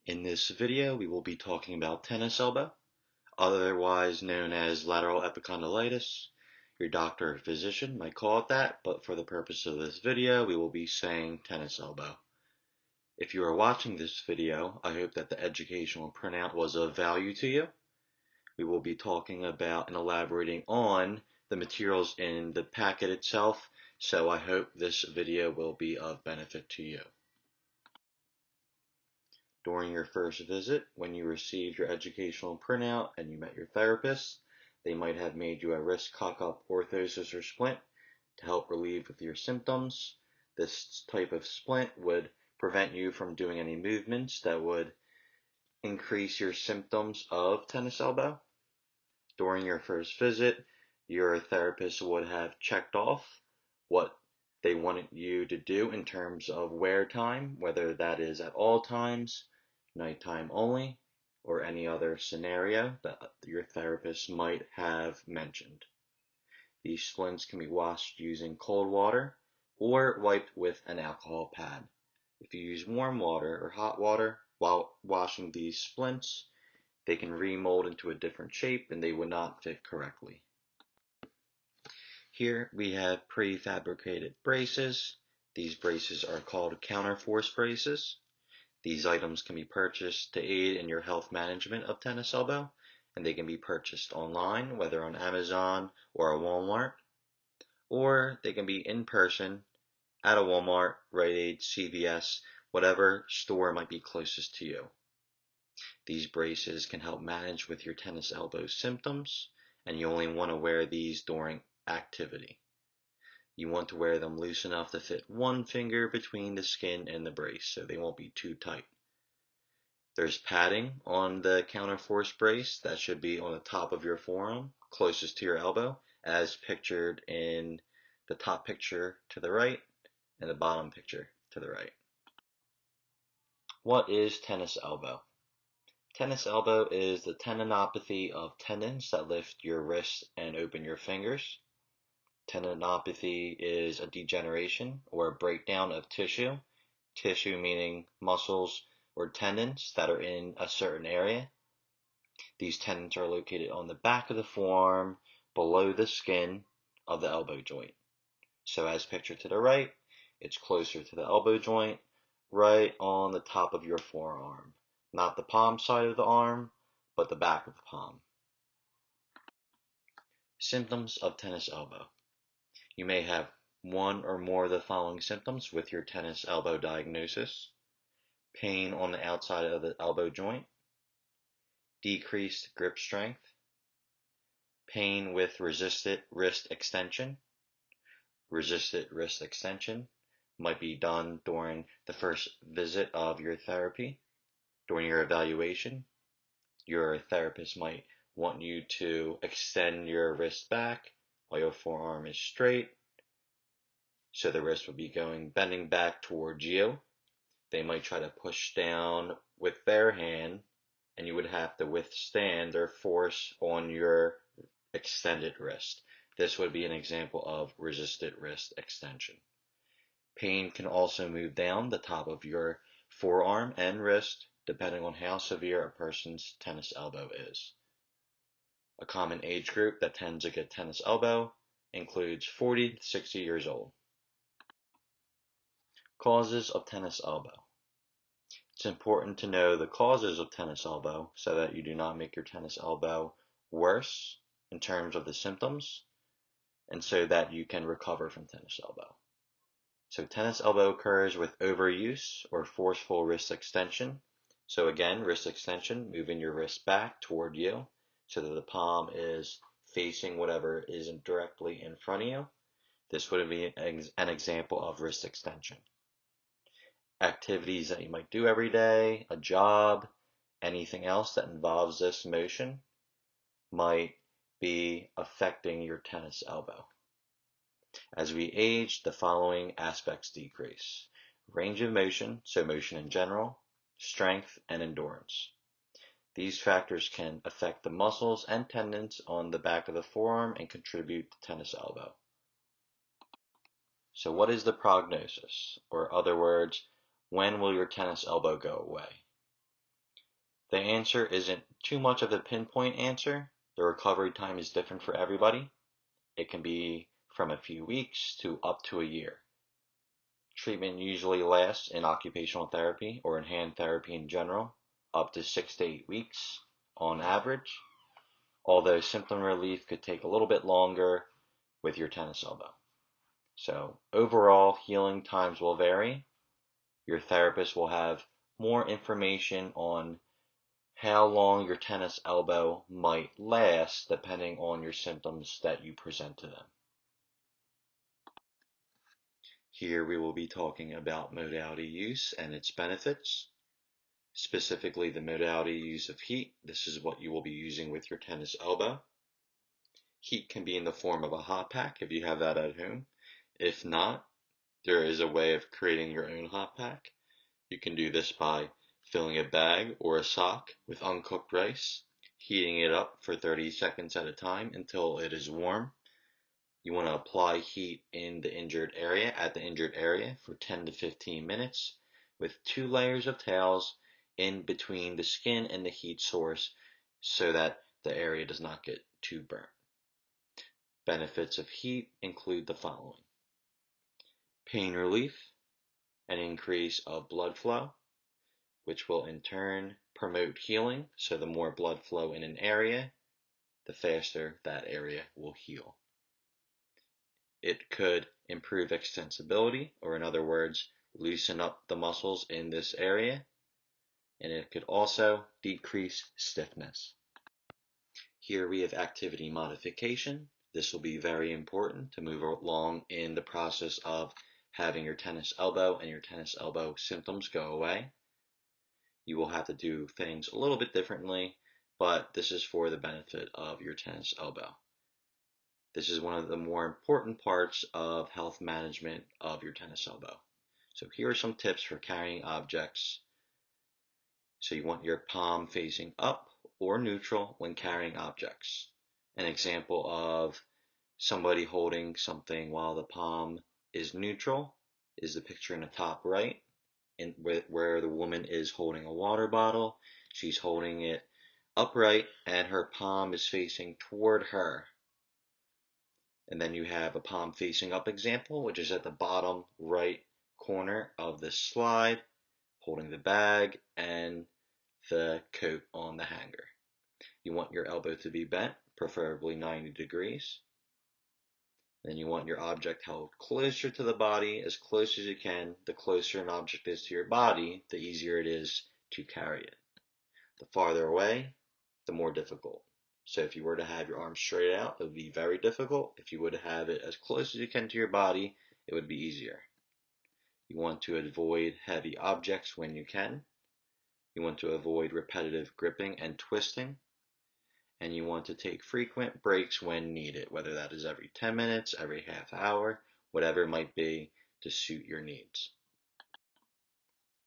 In this video, we will be talking about tennis elbow, otherwise known as lateral epicondylitis. Your doctor or physician might call it that, but for the purpose of this video, we will be saying tennis elbow. If you are watching this video, I hope that the educational printout was of value to you. We will be talking about and elaborating on the materials in the packet itself, so I hope this video will be of benefit to you. During your first visit, when you received your educational printout and you met your therapist, they might have made you a wrist cock-up orthosis or splint to help relieve with your symptoms. This type of splint would prevent you from doing any movements that would increase your symptoms of tennis elbow. During your first visit, your therapist would have checked off what they wanted you to do in terms of wear time, whether that is at all times, nighttime only, or any other scenario that your therapist might have mentioned. These splints can be washed using cold water or wiped with an alcohol pad. If you use warm water or hot water while washing these splints, they can remold into a different shape and they would not fit correctly. Here we have prefabricated braces. These braces are called counterforce braces. These items can be purchased to aid in your health management of tennis elbow, and they can be purchased online, whether on Amazon or a Walmart, or they can be in person at a Walmart, Rite Aid, CVS, whatever store might be closest to you. These braces can help manage with your tennis elbow symptoms, and you only want to wear these during activity. You want to wear them loose enough to fit one finger between the skin and the brace, so they won't be too tight. There's padding on the counterforce brace that should be on the top of your forearm, closest to your elbow, as pictured in the top picture to the right and the bottom picture to the right. What is tennis elbow? Tennis elbow is the tendinopathy of tendons that lift your wrists and open your fingers. Tendinopathy is a degeneration or a breakdown of tissue meaning muscles or tendons that are in a certain area. These tendons are located on the back of the forearm below the skin of the elbow joint. So as pictured to the right, it's closer to the elbow joint, right on the top of your forearm. Not the palm side of the arm, but the back of the palm. Symptoms of tennis elbow. You may have one or more of the following symptoms with your tennis elbow diagnosis: pain on the outside of the elbow joint, decreased grip strength, pain with resisted wrist extension. Resisted wrist extension might be done during the first visit of your therapy. During your evaluation, your therapist might want you to extend your wrist back while your forearm is straight. So the wrist would be bending back towards you. They might try to push down with their hand, and you would have to withstand their force on your extended wrist. This would be an example of resisted wrist extension. Pain can also move down the top of your forearm and wrist, depending on how severe a person's tennis elbow is. A common age group that tends to get tennis elbow includes 40 to 60 years old. Causes of tennis elbow. It's important to know the causes of tennis elbow so that you do not make your tennis elbow worse in terms of the symptoms, and so that you can recover from tennis elbow. So tennis elbow occurs with overuse or forceful wrist extension. So again, wrist extension, moving your wrist back toward you so that the palm is facing whatever isn't directly in front of you. This would be an example of wrist extension. Activities that you might do every day, a job, anything else that involves this motion might be affecting your tennis elbow. As we age, the following aspects decrease: range of motion, so motion in general, strength, and endurance. These factors can affect the muscles and tendons on the back of the forearm and contribute to tennis elbow. So what is the prognosis? Or other words, when will your tennis elbow go away? The answer isn't too much of a pinpoint answer. The recovery time is different for everybody. It can be from a few weeks to up to a year. Treatment usually lasts in occupational therapy or in hand therapy in general, up to 6 to 8 weeks on average, although symptom relief could take a little bit longer with your tennis elbow. So overall, healing times will vary. Your therapist will have more information on how long your tennis elbow might last depending on your symptoms that you present to them. Here we will be talking about modality use and its benefits, specifically the modality use of heat. This is what you will be using with your tennis elbow. Heat can be in the form of a hot pack if you have that at home. If not, there is a way of creating your own hot pack. You can do this by filling a bag or a sock with uncooked rice, heating it up for 30 seconds at a time until it is warm. You want to apply heat in the injured area, at the injured area, for 10 to 15 minutes with 2 layers of towels in between the skin and the heat source so that the area does not get too burnt. Benefits of heat include the following: pain relief, an increase of blood flow, which will in turn promote healing. So the more blood flow in an area, the faster that area will heal. It could improve extensibility, or in other words, loosen up the muscles in this area, and it could also decrease stiffness. Here we have activity modification. This will be very important to move along in the process of having your tennis elbow and your tennis elbow symptoms go away. You will have to do things a little bit differently, but this is for the benefit of your tennis elbow. This is one of the more important parts of health management of your tennis elbow. So here are some tips for carrying objects. So you want your palm facing up or neutral when carrying objects. An example of somebody holding something while the palm is neutral is the picture in the top right, where the woman is holding a water bottle. She's holding it upright and her palm is facing toward her. And then you have a palm facing up example, which is at the bottom right corner of this slide, holding the bag and the coat on the hanger. You want your elbow to be bent, preferably 90 degrees. Then you want your object held closer to the body, as close as you can. The closer an object is to your body, the easier it is to carry it. The farther away, the more difficult. So if you were to have your arm straight out, it would be very difficult. If you would have it as close as you can to your body, it would be easier. You want to avoid heavy objects when you can. You want to avoid repetitive gripping and twisting. And you want to take frequent breaks when needed, whether that is every 10 minutes, every half hour, whatever it might be to suit your needs.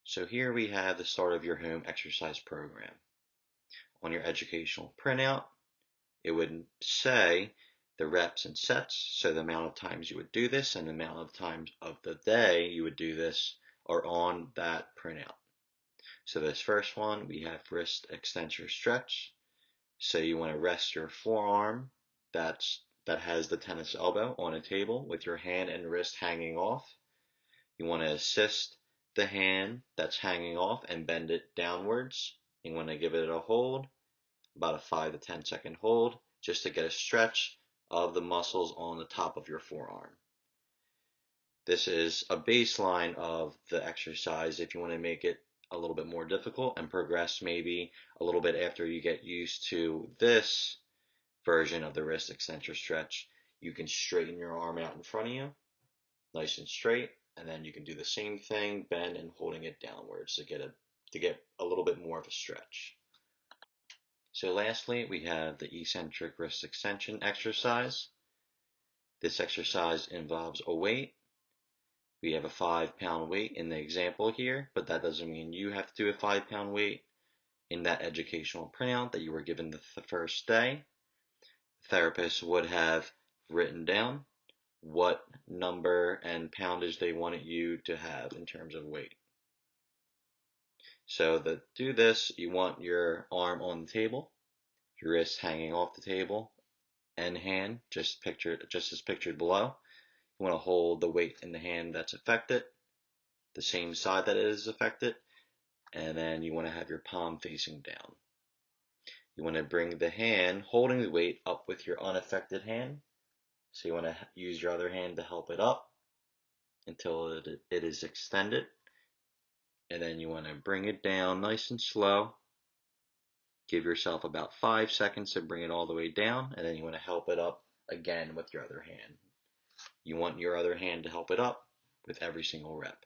So here we have the start of your home exercise program. On your educational printout, it would say the reps and sets, so the amount of times you would do this and the amount of times of the day you would do this are on that printout. So this first one, we have wrist extensor stretch. So you want to rest your forearm that has the tennis elbow on a table with your hand and wrist hanging off. You want to assist the hand that's hanging off and bend it downwards. You want to give it a hold, about a 5 to 10 second hold, just to get a stretch of the muscles on the top of your forearm. This is a baseline of the exercise. If you want to make it a little bit more difficult and progress maybe a little bit after you get used to this version of the wrist extensor stretch, you can straighten your arm out in front of you, nice and straight, and then you can do the same thing, bend and holding it downwards to get a little bit more of a stretch. So lastly, we have the eccentric wrist extension exercise. This exercise involves a weight. We have a 5-pound weight in the example here, but that doesn't mean you have to do a 5-pound weight. In that educational printout that you were given the first day, the therapist would have written down what number and poundage they wanted you to have in terms of weight. So to do this, you want your arm on the table, your wrist hanging off the table, and hand just as pictured below. You want to hold the weight in the hand that's affected, the same side that it is affected, and then you want to have your palm facing down. You want to bring the hand holding the weight up with your unaffected hand. So you want to use your other hand to help it up until it is extended. And then you want to bring it down nice and slow. Give yourself about 5 seconds to bring it all the way down, and then you want to help it up again with your other hand. You want your other hand to help it up with every single rep.